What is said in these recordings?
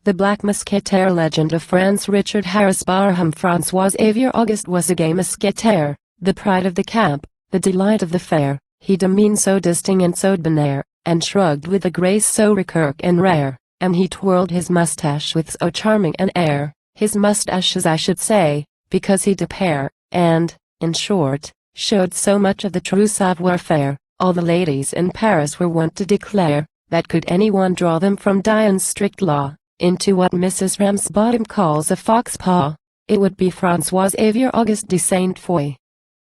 The Black Mousquetaire legend of France. Richard Harris Barham. François-Xavier Auguste was a gay mousquetaire, the pride of the camp, the delight of the fair. He demeaned so distinct and so debonair, and shrugged with a grace so recurrent and rare, and he twirled his moustache with so charming an air, his moustaches I should say, because he depare, and, in short, showed so much of the true savoir-faire, all the ladies in Paris were wont to declare, that could anyone draw them from Dion's strict law, into what Mrs. Ramsbottom calls a fox paw, it would be François-Xavier Auguste de Saint-Foy.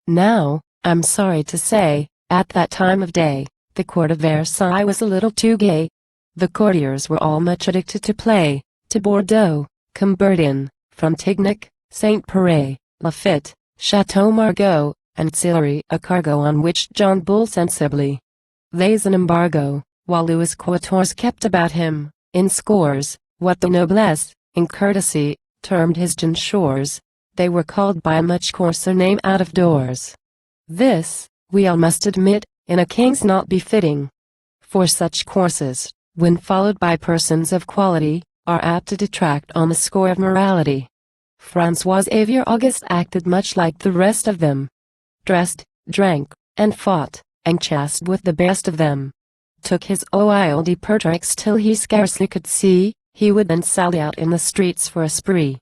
Now, I'm sorry to say, at that time of day, the court of Versailles was a little too gay. The courtiers were all much addicted to play, to Bordeaux, Coubertin, Frontignac, Saint-Péray, Lafitte, Chateau Margaux, and Sillery, a cargo on which John Bull sensibly lays an embargo, while Louis Quatorze kept about him, in scores, what the noblesse, in courtesy, termed his joncheurs. They were called by a much coarser name out of doors. This, we all must admit, in a king's not befitting. For such courses, when followed by persons of quality, are apt to detract on the score of morality. François-Xavier Auguste acted much like the rest of them. Dressed, drank, and fought, and chassed with the best of them. Took his oil de Pertrix till he scarcely could see. He would then sally out in the streets for a spree.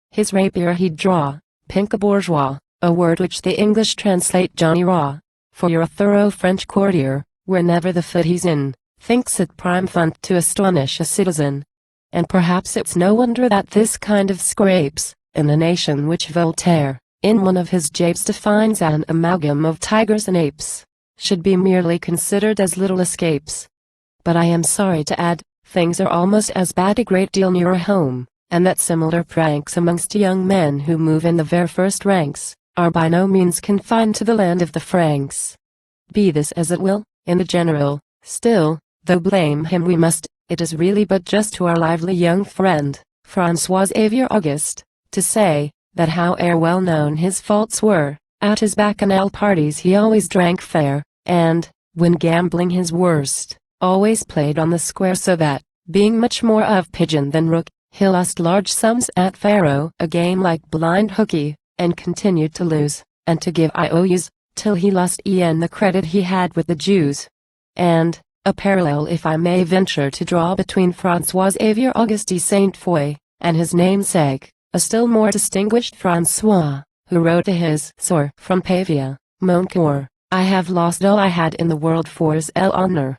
His rapier he'd draw, pink a bourgeois, a word which the English translate Johnny Raw, for you're a thorough French courtier, whenever the foot he's in, thinks it prime fun to astonish a citizen. And perhaps it's no wonder that this kind of scrapes, in a nation which Voltaire, in one of his japes defines an amalgam of tigers and apes, should be merely considered as little escapes. But I am sorry to add, things are almost as bad a great deal nearer home, and that similar pranks amongst young men who move in the very first ranks, are by no means confined to the land of the Franks. Be this as it will, in the general, still, though blame him we must, it is really but just to our lively young friend, François-Xavier Auguste, to say, that howe'er well known his faults were, at his bacchanal parties he always drank fair, and, when gambling his worst, always played on the square, so that, being much more of pigeon than rook, he lost large sums at faro, a game like blind hookey, and continued to lose, and to give IOUs, till he lost e'en the credit he had with the Jews. And, a parallel if I may venture to draw between François-Xavier Auguste de Saint-Foy, and his namesake, a still more distinguished François, who wrote to his soeur from Pavia, Mon coeur, I have lost all I had in the world for's l'honneur.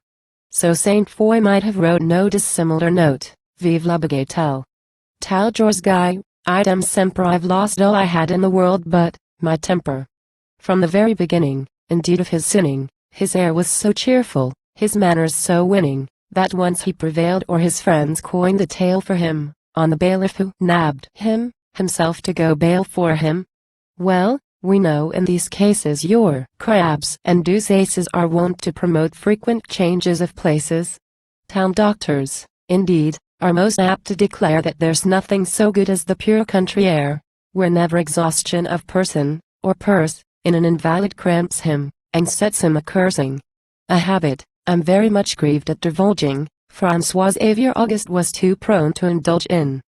So Saint-Foy might have wrote no dissimilar note, Vive la bagatelle. Tal Georges Guy, idem semper I've lost all I had in the world but, my temper. From the very beginning, indeed of his sinning, his air was so cheerful, his manners so winning, that once he prevailed or his friends coined the tale for him, on the bailiff who nabbed him, himself to go bail for him. Well, we know in these cases your crabs and deuce aces are wont to promote frequent changes of places. Town doctors, indeed, are most apt to declare that there's nothing so good as the pure country air, where never exhaustion of person, or purse, in an invalid cramps him, and sets him a-cursing. A habit, I'm very much grieved at divulging, François-Xavier Auguste was too prone to indulge in.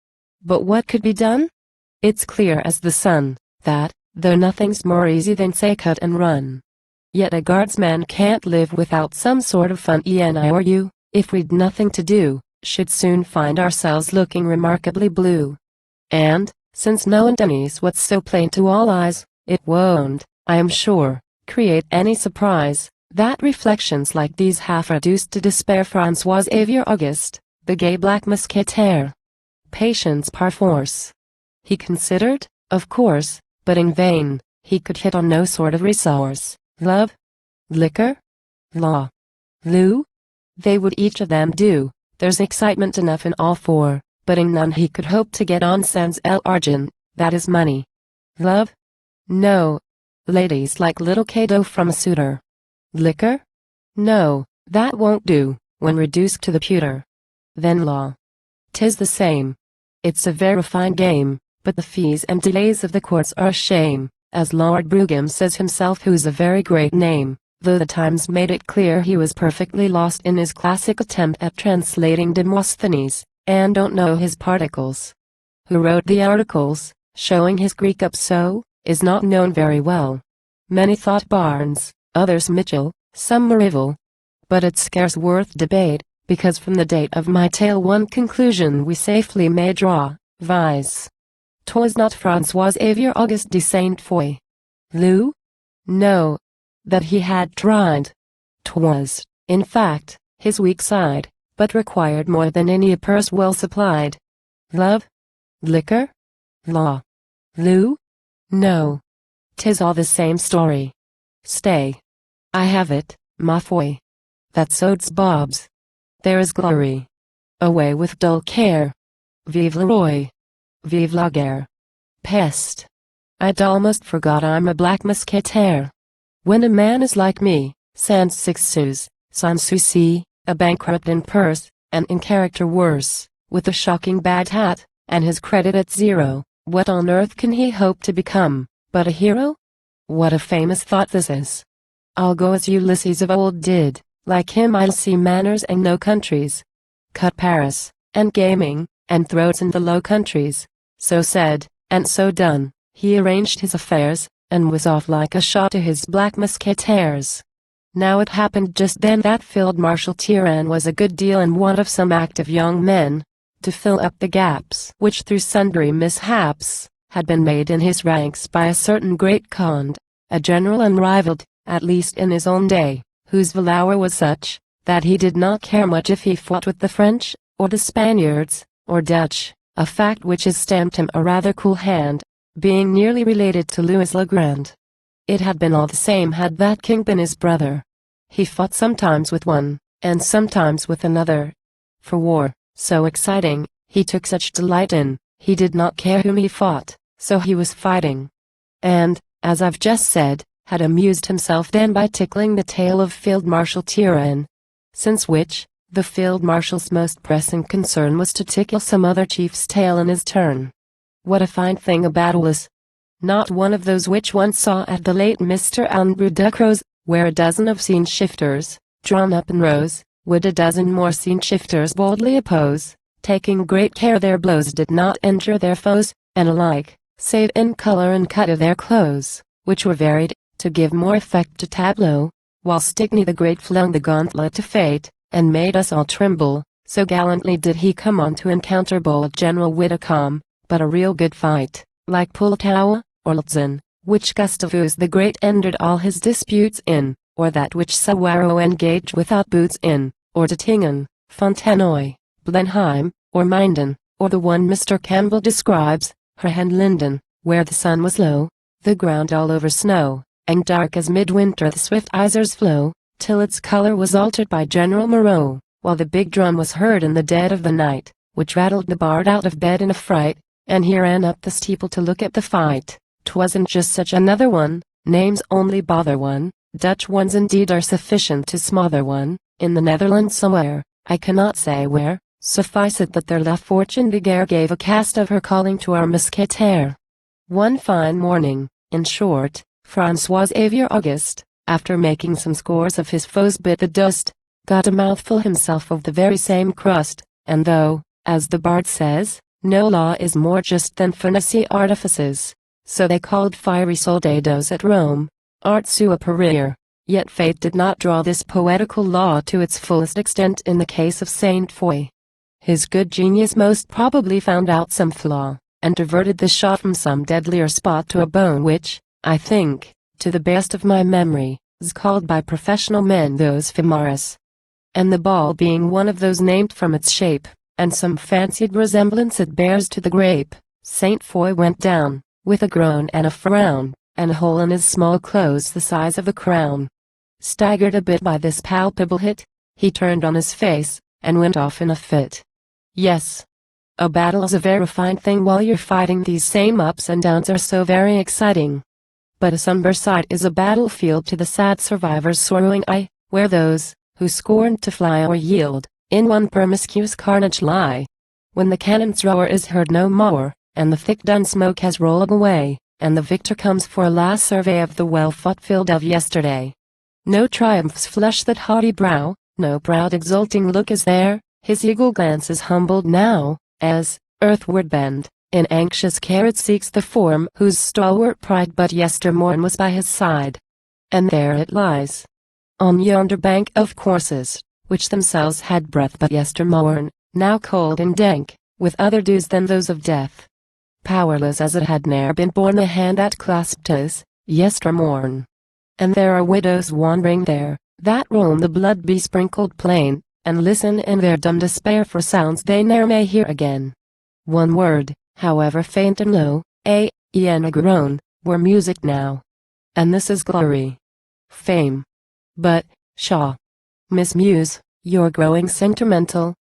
But what could be done? It's clear as the sun, that, though nothing's more easy than say cut and run, yet a guardsman can't live without some sort of fun, and I or you, if we'd nothing to do, should soon find ourselves looking remarkably blue. And, since no one denies what's so plain to all eyes, it won't, I am sure, create any surprise, that reflections like these have reduced to despair François-Xavier Auguste, the gay black mousquetaire. Patience par force. He considered, of course, but in vain. He could hit on no sort of resource. Love? Liquor? Law? Loo? They would each of them do. There's excitement enough in all four, but in none he could hope to get on sans l'argent, that is money. Love? No. Ladies like little cadeau from a suitor. Liquor? No, that won't do, when reduced to the pewter. Then law. 'Tis the same. It's a very fine game, but the fees and delays of the courts are a shame, as Lord Brougham says himself, who's a very great name, though the Times made it clear he was perfectly lost in his classic attempt at translating Demosthenes. and don't know his particles. Who wrote the articles, showing his Greek up so, is not known very well. Many thought Barnes, others Mitchell, some Merivale. But it's scarce worth debate, because from the date of my tale one conclusion we safely may draw, viz. 'Twas not Francois Xavier Auguste de Saint Foy. Lou? No. That he had tried. 'Twas, in fact, his weak side, but required more than any a purse well supplied. Love? Liquor? Law? Lou? No. 'Tis all the same story. Stay. I have it, ma foi. That sodes bobs. There is glory. Away with dull care. Vive le roi. Vive la guerre. Peste. I'd almost forgot I'm a black mousquetaire. When a man is like me, sans six sous, sans souci, a bankrupt in purse, and in character worse, with a shocking bad hat, and his credit at zero, what on earth can he hope to become, but a hero? What a famous thought this is. I'll go as Ulysses of old did, like him I'll see manners and no countries. Cut Paris, and gaming, and throats in the Low Countries. So said, and so done, he arranged his affairs, and was off like a shot to his black mousquetaires. Now it happened just then that Field Marshal Turenne was a good deal in want of some active young men, to fill up the gaps which through sundry mishaps, had been made in his ranks by a certain great Conde, a general unrivaled, at least in his own day, whose valour was such, that he did not care much if he fought with the French, or the Spaniards, or Dutch, a fact which has stamped him a rather cool hand, being nearly related to Louis le Grand. It had been all the same had that king been his brother. He fought sometimes with one, and sometimes with another. For war, so exciting, he took such delight in, he did not care whom he fought, so he was fighting. And, as I've just said, had amused himself then by tickling the tail of Field Marshal Turenne. Since which, the Field Marshal's most pressing concern was to tickle some other chief's tail in his turn. What a fine thing a battle is! Not one of those which one saw at the late Mr. Andrew Ducrow's, where a dozen of scene shifters, drawn up in rows, would a dozen more scene shifters boldly oppose, taking great care their blows did not injure their foes, and alike, save in color and cut of their clothes, which were varied, to give more effect to tableau, while Stickney the Great flung the gauntlet to fate, and made us all tremble, so gallantly did he come on to encounter bold General Whitcomb, but a real good fight, like Pultowa, or Lutzen, which Gustavus the Great ended all his disputes in, or that which Sawaro engaged without boots in, or Dettingen, Fontenoy, Blenheim, or Minden, or the one Mr. Campbell describes, Herhenlinden, where the sun was low, the ground all over snow, and dark as midwinter the swift Isers flow, till its color was altered by General Moreau, while the big drum was heard in the dead of the night, which rattled the bard out of bed in a fright, and he ran up the steeple to look at the fight. 'Twasn't just such another one, names only bother one, Dutch ones indeed are sufficient to smother one, in the Netherlands somewhere, I cannot say where, suffice it that their La Fortune de Guerre gave a cast of her calling to our mousquetaire. One fine morning, in short, Francois Xavier Auguste, after making some scores of his foes bit the dust, got a mouthful himself of the very same crust, and though, as the bard says, no law is more just than fantasy artifices, so they called fiery soldados at Rome, art sua perir, yet fate did not draw this poetical law to its fullest extent in the case of Saint Foy. His good genius most probably found out some flaw, and diverted the shot from some deadlier spot to a bone which, I think, to the best of my memory, is called by professional men those femoris. And the ball being one of those named from its shape, and some fancied resemblance it bears to the grape, Saint Foy went down, with a groan and a frown, and a hole in his small clothes the size of a crown. Staggered a bit by this palpable hit, he turned on his face, and went off in a fit. Yes. A battle is a very fine thing while you're fighting. These same ups and downs are so very exciting. But a somber sight is a battlefield to the sad survivor's sorrowing eye, where those, who scorned to fly or yield, in one promiscuous carnage lie. When the cannon's roar is heard no more, and the thick dun smoke has rolled away, and the victor comes for a last survey of the well-fought field of yesterday. No triumphs flush that haughty brow, no proud exulting look is there, His eagle glance is humbled now, as, earthward bend, in anxious care it seeks the form whose stalwart pride but yestermorn was by his side. And there it lies, on yonder bank of corses, which themselves had breath but yestermorn, now cold and dank, with other dews than those of death. Powerless as it had ne'er been borne the hand that clasped us, yestermorn. And there are widows wandering there, that roam the blood-besprinkled plain, and listen in their dumb despair for sounds they ne'er may hear again. One word, however faint and low, a groan, were music now. And this is glory. Fame. But, pshaw! Miss Muse, you're growing sentimental.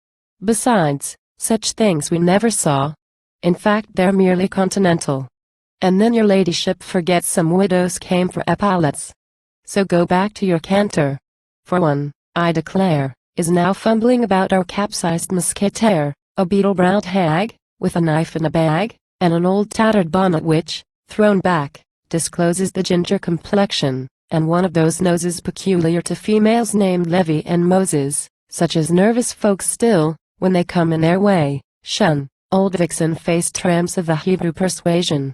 Besides, such things we never saw. In fact they're merely continental. And then your ladyship forgets some widows came for epaulets. So go back to your canter. For one, I declare, is now fumbling about our capsized Mousquetaire, a beetle-browed hag, with a knife in a bag, and an old tattered bonnet which, thrown back, discloses the ginger complexion, and one of those noses peculiar to females named Levy and Moses, such as nervous folks still, when they come in their way, shun, old vixen-faced tramps of the Hebrew persuasion.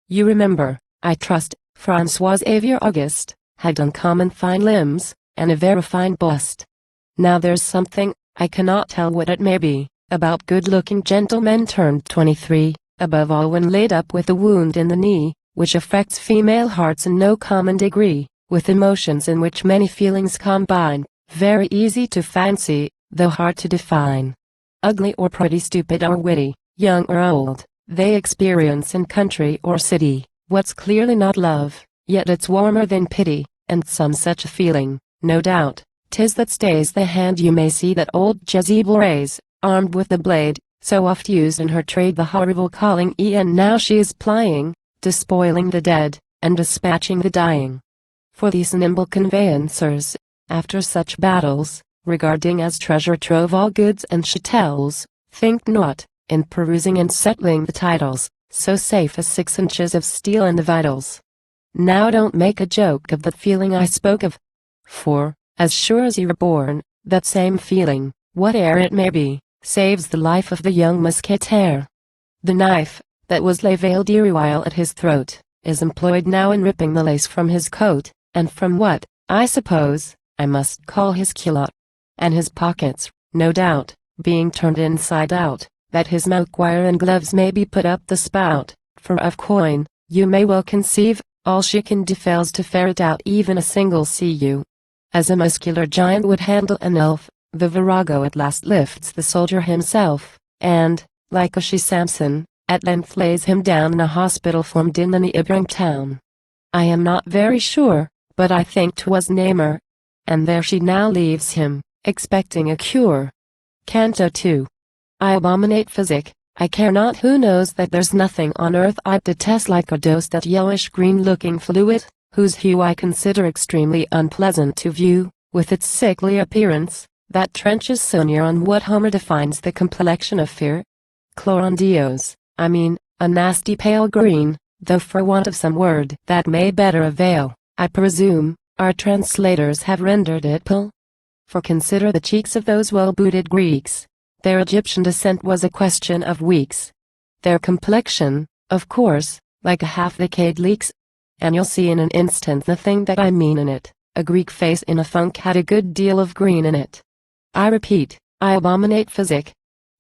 You remember, I trust, Francois Xavier Auguste, had uncommon fine limbs, and a very fine bust. Now there's something, I cannot tell what it may be, about good-looking gentlemen turned 23, above all when laid up with a wound in the knee, which affects female hearts in no common degree, with emotions in which many feelings combine, very easy to fancy, though hard to define. Ugly or pretty, stupid or witty, young or old, they experience in country or city, what's clearly not love, yet it's warmer than pity, and some such a feeling, no doubt, 'tis that stays the hand you may see that old Jezebel raise, armed with the blade, so oft used in her trade the horrible calling and now she is plying, despoiling the dead, and dispatching the dying. For these nimble conveyancers, after such battles, regarding as treasure trove all goods and chattels, think not, in perusing and settling the titles, so safe as 6 inches of steel in the vitals. Now don't make a joke of the feeling I spoke of. For, as sure as you were born, that same feeling, whate'er it may be, saves the life of the young Mousquetaire. The knife, that was lay veiled erewhile at his throat, is employed now in ripping the lace from his coat, and from what, I suppose, I must call his culotte. And his pockets, no doubt, being turned inside out, that his mouthwire and gloves may be put up the spout, for of coin, you may well conceive, all she can do fails to ferret out even a single cu. As a muscular giant would handle an elf, the virago at last lifts the soldier himself, and, like a she-Samson, at length lays him down in a hospital formed in the neighboring town. I am not very sure, but I think 'twas Namur. And there she now leaves him, expecting a cure. Canto 2. I abominate physic. I care not who knows that there's nothing on earth I detest like a dose that yellowish-green looking fluid, whose hue I consider extremely unpleasant to view, with its sickly appearance, that trenches so near on what Homer defines the complexion of fear. Chlorondios, I mean, a nasty pale green, though for want of some word that may better avail, I presume, our translators have rendered it pale. For consider the cheeks of those well-booted Greeks. Their Egyptian descent was a question of weeks. Their complexion, of course, like a half-decayed leek's. And you'll see in an instant the thing that I mean in it. A Greek face in a funk had a good deal of green in it. I repeat, I abominate physic.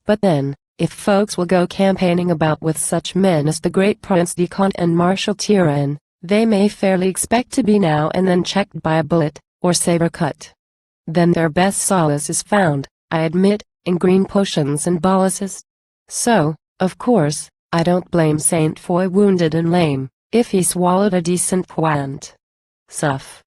But then, if folks will go campaigning about with such men as the great Prince de Conde and Marshal Turenne, they may fairly expect to be now and then checked by a bullet, or saber cut. Then their best solace is found, I admit, in green potions and boluses. So, of course, I don't blame Saint Foy wounded and lame, if he swallowed a decent quant. Suff.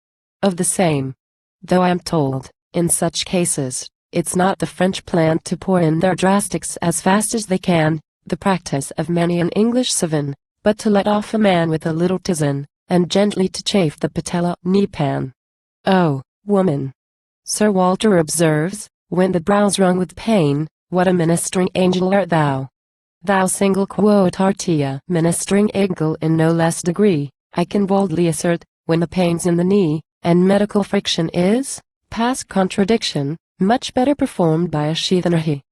Of the same. Though I'm told, in such cases, it's not the French plan to pour in their drastics as fast as they can, the practice of many an English savant, but to let off a man with a little tisane, and gently to chafe the patella knee-pan. Oh, woman! Sir Walter observes, when the brow's wrung with pain, what a ministering angel art thou! Thou single quotartia ministering angel in no less degree, I can boldly assert, when the pain's in the knee, and medical friction is, past contradiction, much better performed by a she than a he.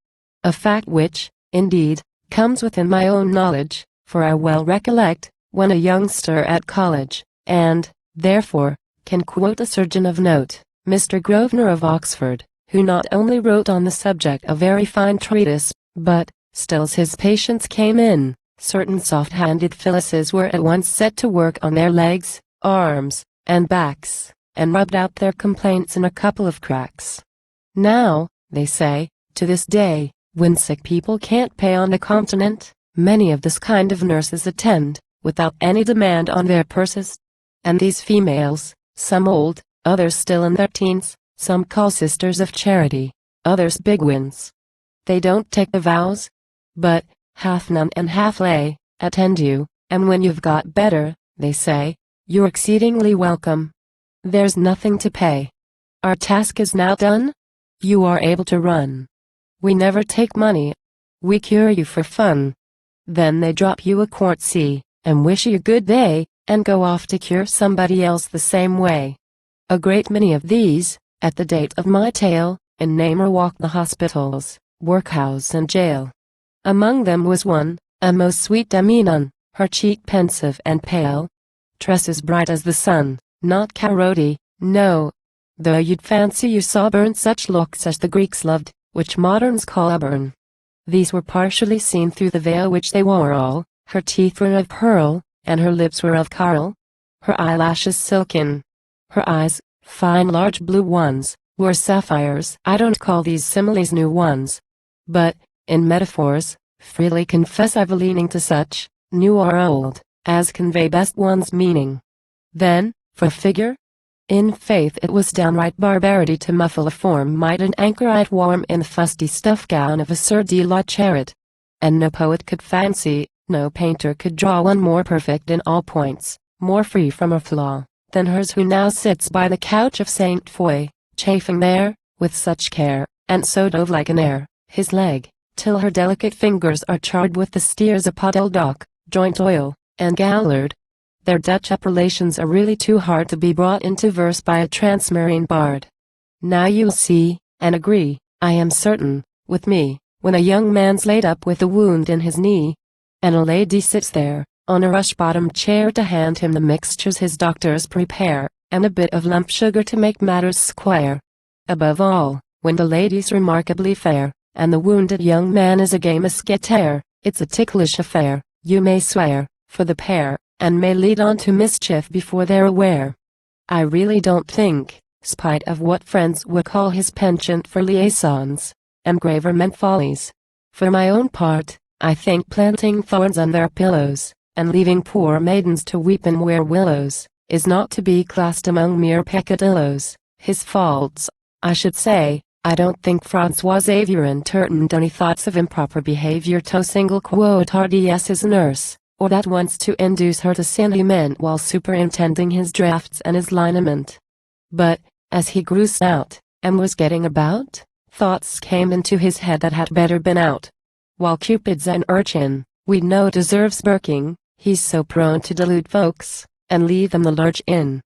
A fact which, indeed, comes within my own knowledge, for I well recollect, when a youngster at college, and, therefore, can quote a surgeon of note, Mr. Grosvenor of Oxford, who not only wrote on the subject a very fine treatise, but, still as his patients came in, certain soft-handed Phyllises were at once set to work on their legs, arms, and backs, and rubbed out their complaints in a couple of cracks. Now, they say, to this day, when sick people can't pay on the continent, many of this kind of nurses attend, without any demand on their purses. And these females, some old, others still in their teens, some call sisters of charity, others bigwins. They don't take the vows, but, half nun and half lay, attend you, and when you've got better, they say, you're exceedingly welcome. There's nothing to pay. Our task is now done. You are able to run. We never take money. We cure you for fun. Then they drop you a quartzy, and wish you good day, and go off to cure somebody else the same way. A great many of these, at the date of my tale, in Namur walk the hospitals, workhouse and jail. Among them was one, a most sweet demi nun, her cheek pensive and pale, tresses bright as the sun, not carroty, no, though you'd fancy you saw burnt such looks as the Greeks loved, which moderns call auburn. These were partially seen through the veil which they wore all, her teeth were of pearl, and her lips were of coral, her eyelashes silken. Her eyes, fine large blue ones, were sapphires. I don't call these similes new ones, but, in metaphors, freely confess I've a leaning to such, new or old, as convey best one's meaning. Then, for figure? In faith it was downright barbarity to muffle a form might an anchorite warm in the fusty stuff gown of a Sir de la Chariot. And no poet could fancy, no painter could draw one more perfect in all points, more free from a flaw, than hers who now sits by the couch of Saint Foy, chafing there, with such care, and so dove like an air, his leg, till her delicate fingers are charred with the steers a podeldock, joint oil, and gallard. Their Dutch appellations are really too hard to be brought into verse by a transmarine bard. Now you'll see, and agree, I am certain, with me, when a young man's laid up with a wound in his knee, and a lady sits there, on a rush-bottomed chair to hand him the mixtures his doctors prepare, and a bit of lump sugar to make matters square. Above all, when the lady's remarkably fair, and the wounded young man is a gay Mousquetaire, it's a ticklish affair, you may swear, for the pair, and may lead on to mischief before they're aware. I really don't think, spite of what friends would call his penchant for liaisons, and graver meant follies. For my own part, I think planting thorns on their pillows, and leaving poor maidens to weep and wear willows, is not to be classed among mere peccadillos. His faults, I should say, I don't think Francois Xavier entertained any thoughts of improper behavior to single quotard as his nurse, or that wants to induce her to sin he meant while superintending his drafts and his liniment. But, as he grew stout, and was getting about, thoughts came into his head that had better been out. While Cupid's an urchin, we know deserves birking, he's so prone to delude folks, and leave them the lurch in.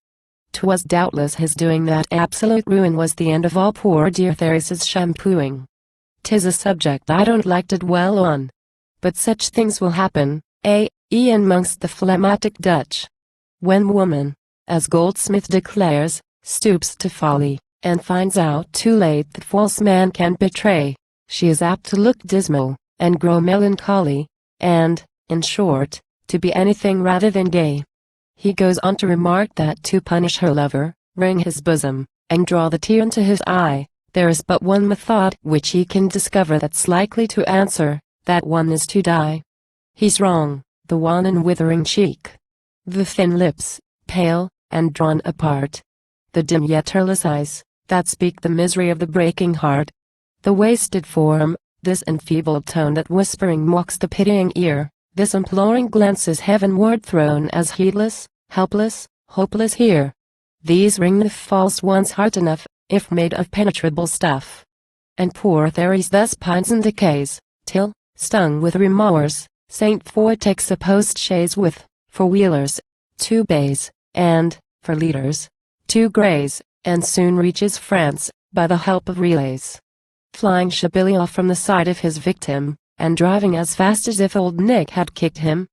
'Twas doubtless his doing that absolute ruin was the end of all poor dear Therese's shampooing. 'Tis a subject I don't like to dwell on. But such things will happen, amongst the phlegmatic Dutch. When woman, as Goldsmith declares, stoops to folly, and finds out too late that false man can betray, she is apt to look dismal, and grow melancholy, and, in short, to be anything rather than gay. He goes on to remark that to punish her lover, wring his bosom, and draw the tear into his eye, there is but one method which he can discover that's likely to answer, that one is to die. He's wrong, the wan and withering cheek, the thin lips, pale, and drawn apart, the dim yet tearless eyes, that speak the misery of the breaking heart, the wasted form, this enfeebled tone that whispering mocks the pitying ear, this imploring glance is heavenward thrown as heedless, helpless, hopeless here. These wring the false one's heart enough, if made of penetrable stuff. And poor Therese thus pines and decays, till, stung with remorse, Saint Foy takes a post-chaise with, for wheelers, 2 bays, and, for leaders, 2 greys, and soon reaches France, by the help of relays. Flying shabily off from the side of his victim, and driving as fast as if old Nick had kicked him.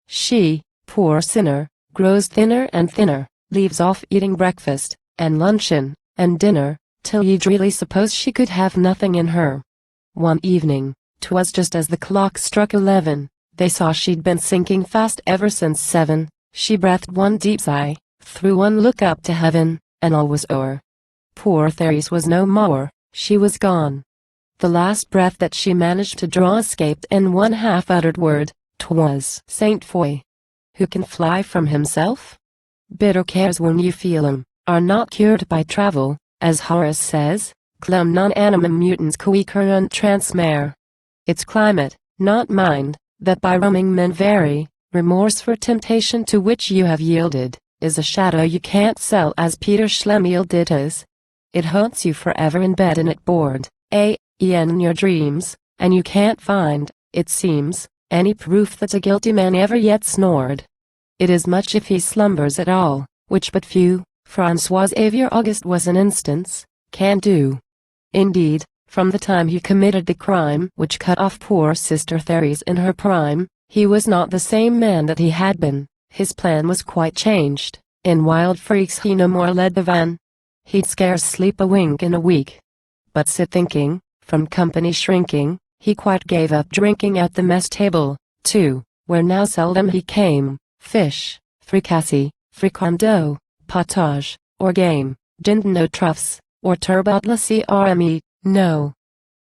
She, poor sinner, grows thinner and thinner, leaves off eating breakfast, and luncheon, and dinner, till you'd really suppose she could have nothing in her. One evening, 'twas just as the clock struck 11, they saw she'd been sinking fast ever since 7, she breathed one deep sigh, threw one look up to heaven, and all was o'er. Poor Therese was no more, she was gone. The last breath that she managed to draw escaped in one half-uttered word, 'twas Saint Foy. Who can fly from himself? Bitter cares when you feel 'em, are not cured by travel, as Horace says, Clem non animum mutans qui currunt transmere. It's climate, not mind, that by roaming men vary. Remorse for temptation to which you have yielded, is a shadow you can't sell, as Peter Schlemiel did his. It haunts you forever in bed and at board, in your dreams, and you can't find, it seems, any proof that a guilty man ever yet snored. It is much if he slumbers at all, which but few, Francois Xavier Auguste was an instance, can do. Indeed, from the time he committed the crime which cut off poor Sister Therese in her prime, he was not the same man that he had been. His plan was quite changed. In wild freaks he no more led the van. He'd scarce sleep a wink in a week, but sit thinking, from company shrinking. He quite gave up drinking at the mess table, too, where now seldom he came. Fish, fricassee, fricandeau, potage, or game, didn't know truffs, or turbot la crme, no.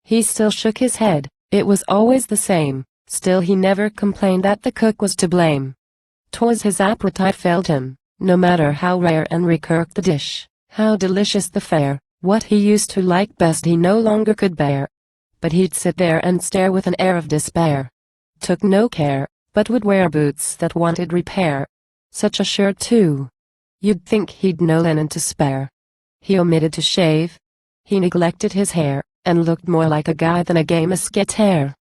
He still shook his head, it was always the same, still he never complained that the cook was to blame. 'Twas his appetite failed him, no matter how rare and recurrent the dish, how delicious the fare, what he used to like best he no longer could bear. But he'd sit there and stare with an air of despair. Took no care, but would wear boots that wanted repair. Such a shirt too. You'd think he'd no linen to spare. He omitted to shave. He neglected his hair, and looked more like a guy than a gay Mousquetaire.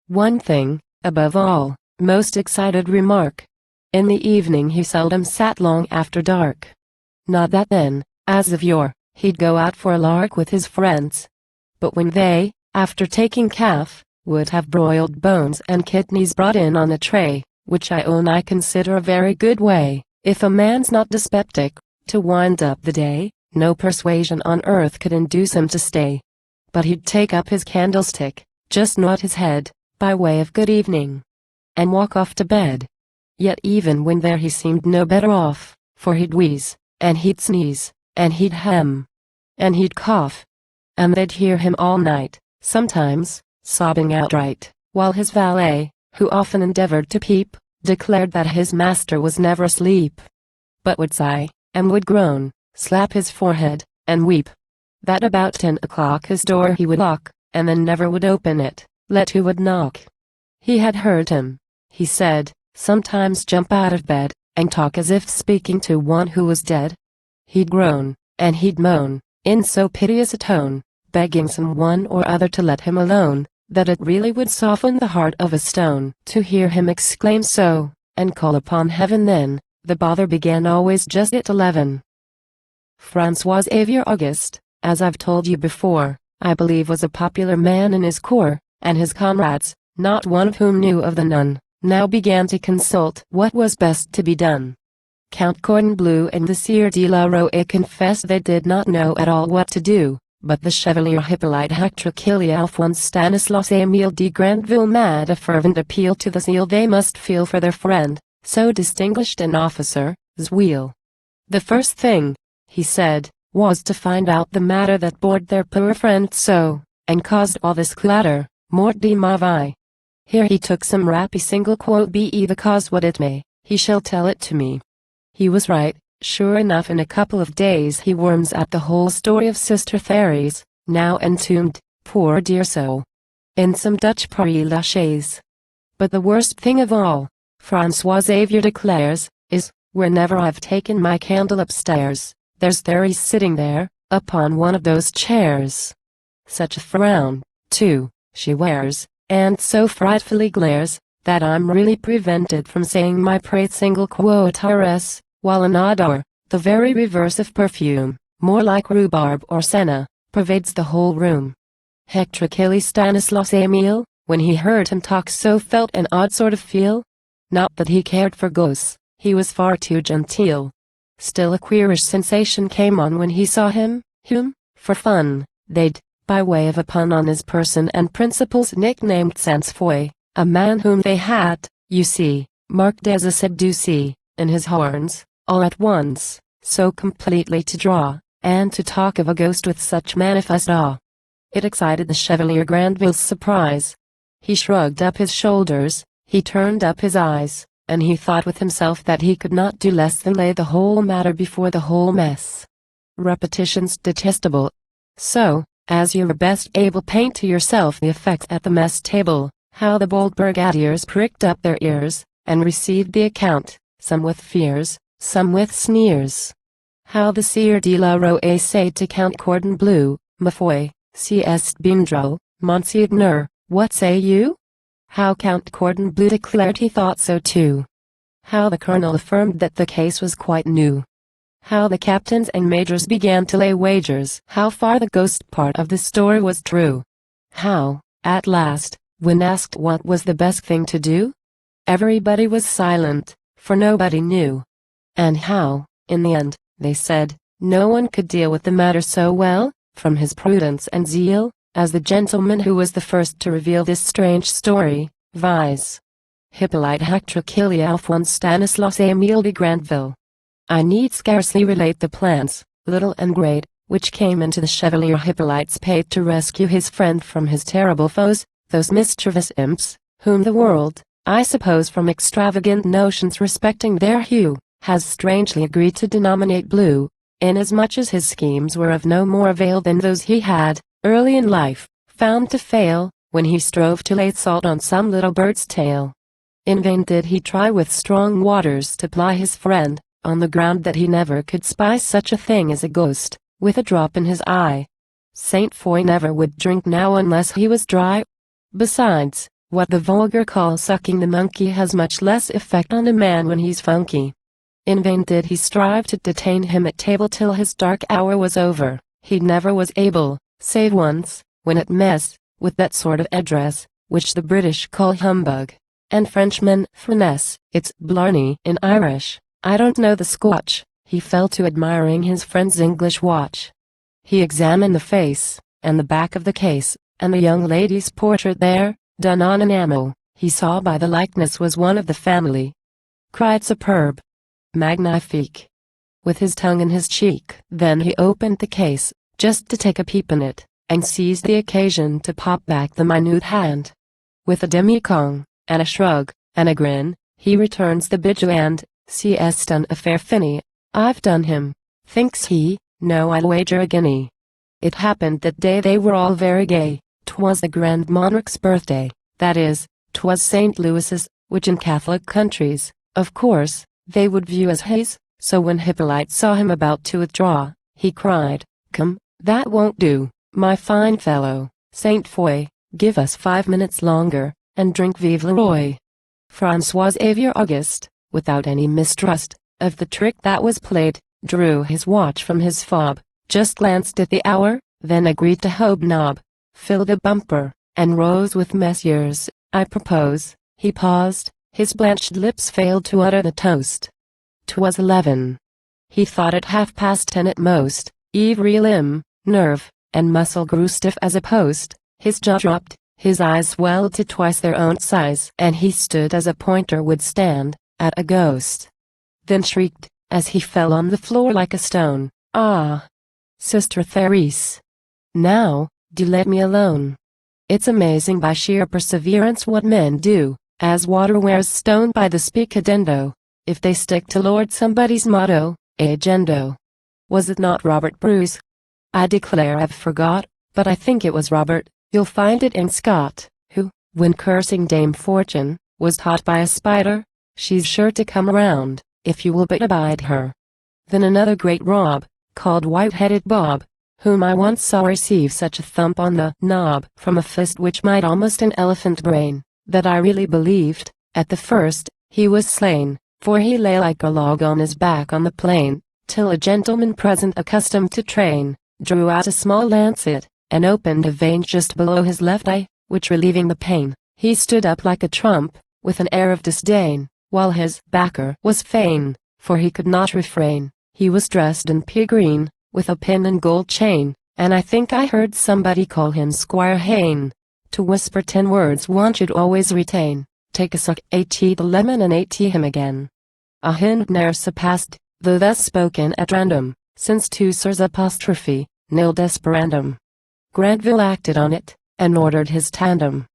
One thing, above all, most excited remark. In the evening he seldom sat long after dark. Not that then, as of yore, he'd go out for a lark with his friends. But when they, after taking calf, would have broiled bones and kidneys brought in on a tray, which I own I consider a very good way, if a man's not dyspeptic, to wind up the day, no persuasion on earth could induce him to stay. But he'd take up his candlestick, just nod his head, by way of good evening, and walk off to bed. Yet even when there he seemed no better off, for he'd wheeze, and he'd sneeze, and he'd hem, and he'd cough, and they'd hear him all night, sometimes, sobbing outright, while his valet, who often endeavored to peep, declared that his master was never asleep, but would sigh, and would groan, slap his forehead, and weep. That about 10 o'clock his door he would lock, and then never would open it, let who would knock. He had heard him, he said, sometimes jump out of bed, and talk as if speaking to one who was dead. He'd groan, and he'd moan, in so piteous a tone, begging some one or other to let him alone, that it really would soften the heart of a stone to hear him exclaim so, and call upon heaven then. The bother began always just at 11. Francois Xavier Auguste, as I've told you before, I believe was a popular man in his corps, and his comrades, not one of whom knew of the nun, now began to consult what was best to be done. Count Cordon Bleu and the Sieur de la Roe confessed they did not know at all what to do, but the Chevalier Hippolyte Hector Killy Alphonse Stanislas Émile de Grandville made a fervent appeal to the zeal they must feel for their friend, so distinguished an officer, Zwiel. The first thing, he said, was to find out the matter that bored their poor friend so, and caused all this clatter, mort de ma vie. Here he took some rappy single quote, be the cause what it may, he shall tell it to me. He was right. Sure enough, in a couple of days he worms out the whole story of Sister Therese, now entombed, poor dear soul, in some Dutch Père Lachaise. But the worst thing of all, Francois Xavier declares, is, whenever I've taken my candle upstairs, there's Therese sitting there, upon one of those chairs. Such a frown, too, she wears, and so frightfully glares, that I'm really prevented from saying my prate single quote while an odor, the very reverse of perfume, more like rhubarb or senna, pervades the whole room. Hector Achilles Stanislaus Emil, when he heard him talk so, felt an odd sort of feel. Not that he cared for ghosts, he was far too genteel. Still a queerish sensation came on when he saw him, whom, for fun, they'd, by way of a pun on his person and principles, nicknamed Sansfoy, a man whom they had, you see, marked as a seducee, in his horns, all at once, so completely to draw, and to talk of a ghost with such manifest awe. It excited the Chevalier Granville's surprise. He shrugged up his shoulders, he turned up his eyes, and he thought with himself that he could not do less than lay the whole matter before the whole mess. Repetition's detestable. So, as you were best able, paint to yourself the effect at the mess table, how the bold brigadiers pricked up their ears, and received the account, some with fears, some with sneers. How the Sieur de la Roe essayed to count cordon bleu, ma foi, si est bien drôle, Monseigneur, what say you? How Count Cordon Bleu declared he thought so too. How the colonel affirmed that the case was quite new. How the captains and majors began to lay wagers how far the ghost part of the story was true. How, at last, when asked what was the best thing to do, everybody was silent, for nobody knew. And how, in the end, they said, no one could deal with the matter so well, from his prudence and zeal, as the gentleman who was the first to reveal this strange story, viz. Hippolyte Hector Achilles Alphonse Stanislaus Emile de Granville. I need scarcely relate the plans, little and great, which came into the Chevalier Hippolyte's pate to rescue his friend from his terrible foes, those mischievous imps, whom the world, I suppose from extravagant notions respecting their hue, has strangely agreed to denominate blue, inasmuch as his schemes were of no more avail than those he had, early in life, found to fail, when he strove to lay salt on some little bird's tail. In vain did he try with strong waters to ply his friend, on the ground that he never could spy such a thing as a ghost, with a drop in his eye. Saint Foy never would drink now unless he was dry. Besides, what the vulgar call sucking the monkey has much less effect on a man when he's funky. In vain did he strive to detain him at table till his dark hour was over. He never was able, save once, when at mess, with that sort of address, which the British call humbug, and Frenchmen finesse, it's blarney in Irish, I don't know the Scotch, he fell to admiring his friend's English watch. He examined the face, and the back of the case, and the young lady's portrait there, done on enamel, he saw by the likeness was one of the family. Cried superb. Magnifique. With his tongue in his cheek. Then he opened the case, just to take a peep in it, and seized the occasion to pop back the minute hand. With a demi-cong, and a shrug, and a grin, he returns the bijou and, "C'est une affaire finie, I've done him," thinks he, "no, I'll wager a guinea." It happened that day they were all very gay. 'Twas the Grand Monarch's birthday, that is, 'twas St. Louis's, which in Catholic countries, of course, they would view as his, so when Hippolyte saw him about to withdraw, he cried, "Come, that won't do, my fine fellow, Saint Foy, give us 5 minutes longer, and drink Vive le Roi." François Xavier Auguste, without any mistrust of the trick that was played, drew his watch from his fob, just glanced at the hour, then agreed to hobnob, filled a bumper, and rose with Messieurs, "I propose." He paused, his blanched lips failed to utter the toast. 'Twas 11. He thought it 10:30 at most. Every limb, nerve, and muscle grew stiff as a post, his jaw dropped, his eyes swelled to twice their own size, and he stood as a pointer would stand, at a ghost. Then shrieked, as he fell on the floor like a stone, "Ah! Sister Therese! Now, do let me alone." It's amazing by sheer perseverance what men do, as water wears stone by the spiccadendo, if they stick to Lord Somebody's motto, agendo. Was it not Robert Bruce? I declare I've forgot, but I think it was Robert. You'll find it in Scott, who, when cursing Dame Fortune, was taught by a spider, "She's sure to come around, if you will but abide her." Then another great Rob, called White-headed Bob, whom I once saw receive such a thump on the knob from a fist which might almost an elephant brain, that I really believed, at the first, he was slain, for he lay like a log on his back on the plain, till a gentleman present accustomed to train, drew out a small lancet, and opened a vein just below his left eye, which relieving the pain, he stood up like a trump, with an air of disdain, while his backer was fain, for he could not refrain. He was dressed in pea green, with a pin and gold chain, and I think I heard somebody call him Squire Hayne. To whisper 10 words one should always retain, take a suck at the lemon and at him again. A hint ne'er surpassed, though thus spoken at random, since to Sir's apostrophe, nil desperandum. Granville acted on it, and ordered his tandem.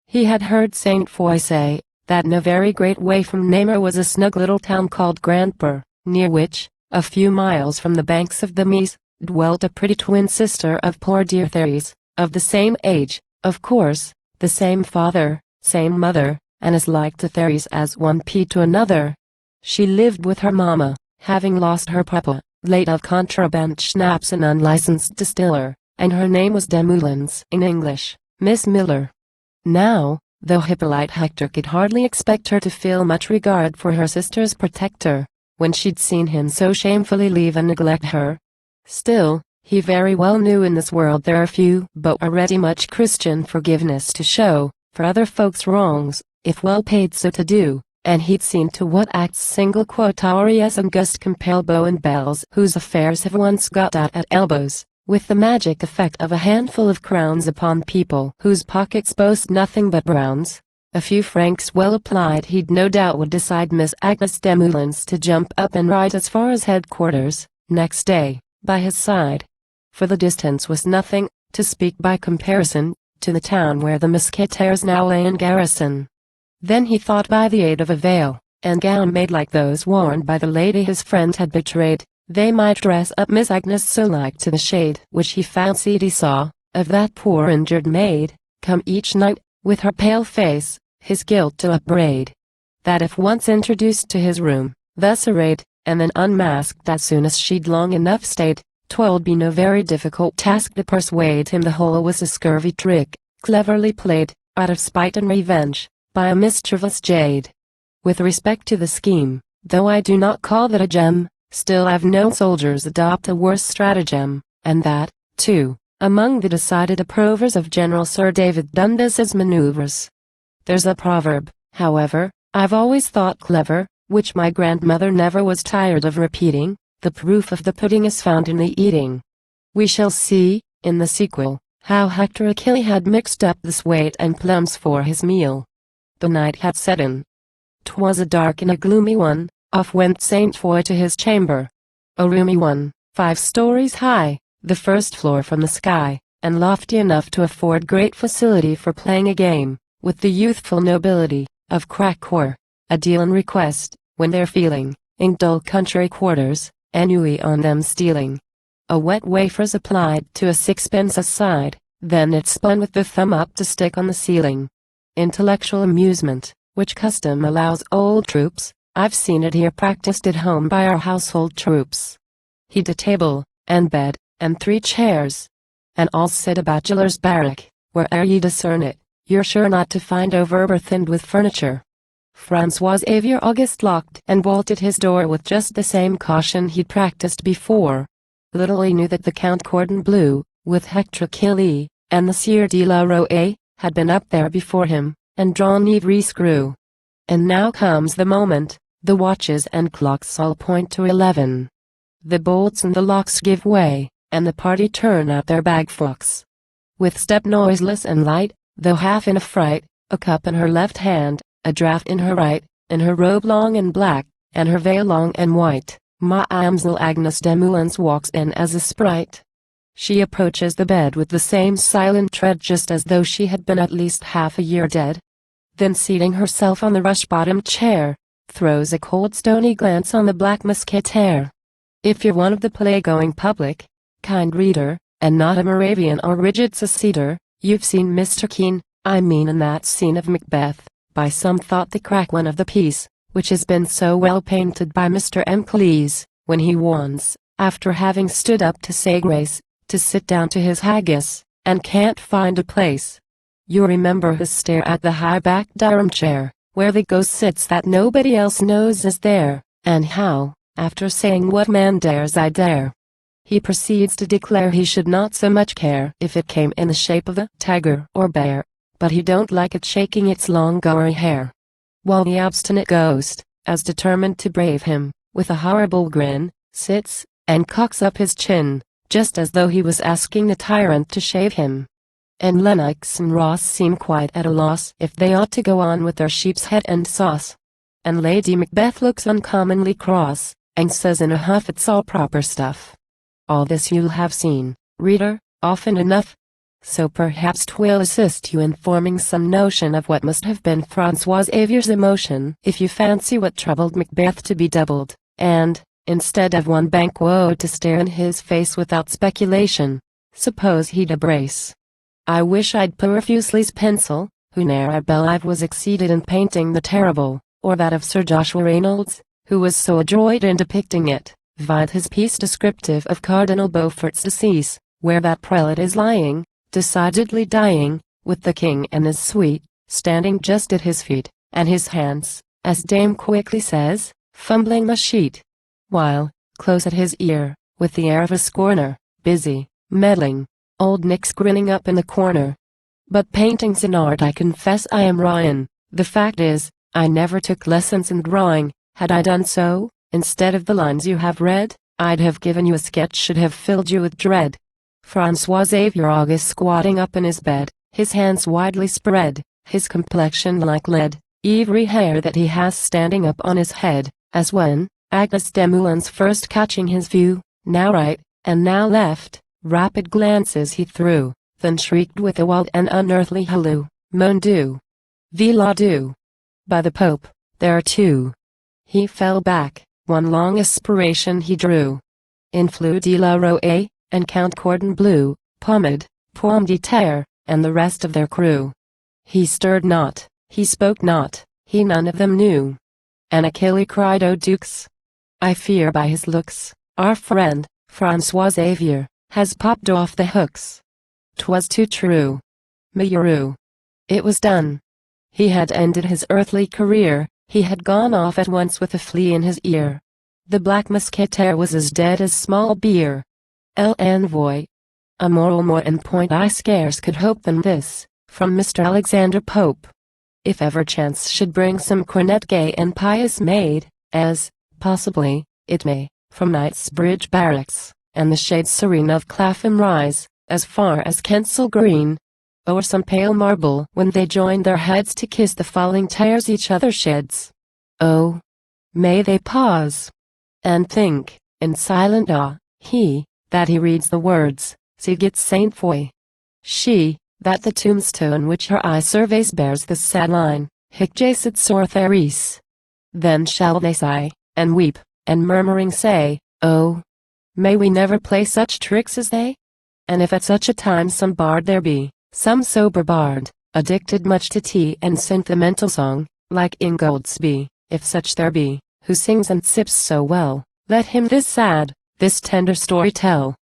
He had heard Saint Foy say, that no very great way from Namur was a snug little town called Grantpur, near which, a few miles from the banks of the Meuse, dwelt a pretty twin sister of poor dear Therese, of the same age, of course, the same father, same mother, and as like to Therese as one pea to another. She lived with her mamma, having lost her papa, late of contraband schnapps and unlicensed distiller, and her name was Desmoulins in English, Miss Miller. Now, though Hippolyte Hector could hardly expect her to feel much regard for her sister's protector, when she'd seen him so shamefully leave and neglect her, still, he very well knew in this world there are few but are ready much Christian forgiveness to show, for other folks' wrongs, if well paid so to do, and he'd seen to what acts single quotaries and gust compel beaux and belles whose affairs have once got at elbows, with the magic effect of a handful of crowns upon people whose pockets boast nothing but browns. A few francs well applied he'd no doubt would decide Miss Agnes Desmoulins to jump up and ride as far as headquarters, next day, by his side. For the distance was nothing, to speak by comparison, to the town where the Mousquetaires now lay in garrison. Then he thought by the aid of a veil, and gown made like those worn by the lady his friend had betrayed, they might dress up Miss Agnes so like to the shade which he fancied he saw, of that poor injured maid, come each night, with her pale face, his guilt to upbraid. That if once introduced to his room, thus arrayed, and then unmasked as soon as she'd long enough stayed, 'twould be no very difficult task to persuade him the whole was a scurvy trick, cleverly played, out of spite and revenge, by a mischievous jade. With respect to the scheme, though I do not call that a gem, still I've known soldiers adopt a worse stratagem, and that, too, among the decided approvers of General Sir David Dundas's maneuvers. There's a proverb, however, I've always thought clever, which my grandmother never was tired of repeating, the proof of the pudding is found in the eating. We shall see, in the sequel, how Hector Achille had mixed up the sweet and plums for his meal. The night had set in. 'Twas a dark and a gloomy one. Off went Saint Foy to his chamber. A roomy one, 5 stories high, the first floor from the sky, and lofty enough to afford great facility for playing a game, with the youthful nobility, of crack-core, a deal in request, when they're feeling, in dull country quarters, ennui on them stealing. A wet wafer's applied to a 6pence a side, then it's spun with the thumb up to stick on the ceiling. Intellectual amusement, which custom allows old troops, I've seen it here practiced at home by our household troops. He'd a table, and bed, and 3 chairs. And all said a bachelor's barrack, where'er ye discern it, you're sure not to find overburthened with furniture. Francois Xavier Auguste locked and bolted his door with just the same caution he'd practiced before. Little he knew that the Count Cordon Bleu, with Hector Achille, and the Sieur de la Roe, had been up there before him, and drawn every screw. And now comes the moment, the watches and clocks all point to 11. The bolts and the locks give way, and the party turn out their bagflocks. With step noiseless and light, though half in a fright, a cup in her left hand, a draught in her right, and her robe long and black, and her veil long and white, Mademoiselle Agnes Desmoulins walks in as a sprite. She approaches the bed with the same silent tread just as though she had been at least half a year dead. Then seating herself on the rush-bottomed chair, throws a cold stony glance on the black Mousquetaire. If you're one of the play-going public, kind reader, and not a Moravian or rigid seceder, you've seen Mr. Kean, I mean in that scene of Macbeth, by some thought the crack one of the piece, which has been so well painted by Mr. M. Cleese, when he wants, after having stood up to say grace, to sit down to his haggis, and can't find a place. You remember his stare at the high-backed armchair, where the ghost sits that nobody else knows is there, and how, after saying what man dares I dare, He proceeds to declare he should not so much care if it came in the shape of a tiger or bear, but he don't like it shaking its long gory hair. While the obstinate ghost, as determined to brave him, with a horrible grin, sits and cocks up his chin, just as though he was asking the tyrant to shave him. And Lennox and Ross seem quite at a loss if they ought to go on with their sheep's head and sauce. And Lady Macbeth looks uncommonly cross, and says in a huff it's all proper stuff. All this you'll have seen, reader, often enough. So perhaps 'twill assist you in forming some notion of what must have been Francois Xavier's emotion if you fancy what troubled Macbeth to be doubled, and, instead of one Banquo to stare in his face without speculation, suppose he'd a brace. I wish I'd poor Fusely's pencil, who ne'er I believe was exceeded in painting the terrible, or that of Sir Joshua Reynolds, who was so adroit in depicting it, vid his piece descriptive of Cardinal Beaufort's decease, where that prelate is lying, decidedly dying, with the king and his suite, standing just at his feet, and his hands, as Dame quickly says, fumbling the sheet, while, close at his ear, with the air of a scorner, busy, meddling, old Nick's grinning up in the corner. But painting's an art, I confess I am Ryan. The fact is, I never took lessons in drawing. Had I done so, instead of the lines you have read, I'd have given you a sketch should have filled you with dread. Francois Xavier August squatting up in his bed, his hands widely spread, his complexion like lead, every hair that he has standing up on his head, as when, Agnes Desmoulins first catching his view, now right, and now left, rapid glances he threw, then shrieked with a wild and unearthly halloo, Mon Dieu! Villa Dieu! By the Pope, there are two. He fell back, one long aspiration he drew. In flew de la Roe, and Count Cordon Bleu, Pomade, Pomme de Terre, and the rest of their crew. He stirred not, he spoke not, he none of them knew. And Achille cried, O Dukes! I fear by his looks, our friend, Francois Xavier, has popped off the hooks. 'Twas too true. Meilleur. It was done. He had ended his earthly career, he had gone off at once with a flea in his ear. The black Mousquetaire was as dead as small beer. L'envoi. A moral more in point I scarce could hope than this, from Mr. Alexander Pope. If ever chance should bring some cornet gay and pious maid, as, possibly, it may, from Knightsbridge Barracks, and the shades serene of Clapham Rise, as far as Kensal Green, or some pale marble when they join their heads to kiss the falling tears each other sheds. Oh, may they pause and think, in silent awe, he, that he reads the words, Siget Saint Foy. She, that the tombstone which her eye surveys bears this sad line, Hic jacet sor Therese. Then shall they sigh, and weep, and murmuring say, Oh, may we never play such tricks as they? And if at such a time some bard there be, some sober bard, addicted much to tea and sentimental song, like Ingoldsby, if such there be, who sings and sips so well, let him this sad, this tender story tell.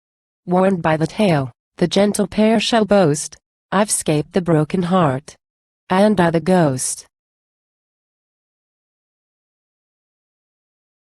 Warned by the tale, the gentle pair shall boast, I've scaped the broken heart, and by the ghost,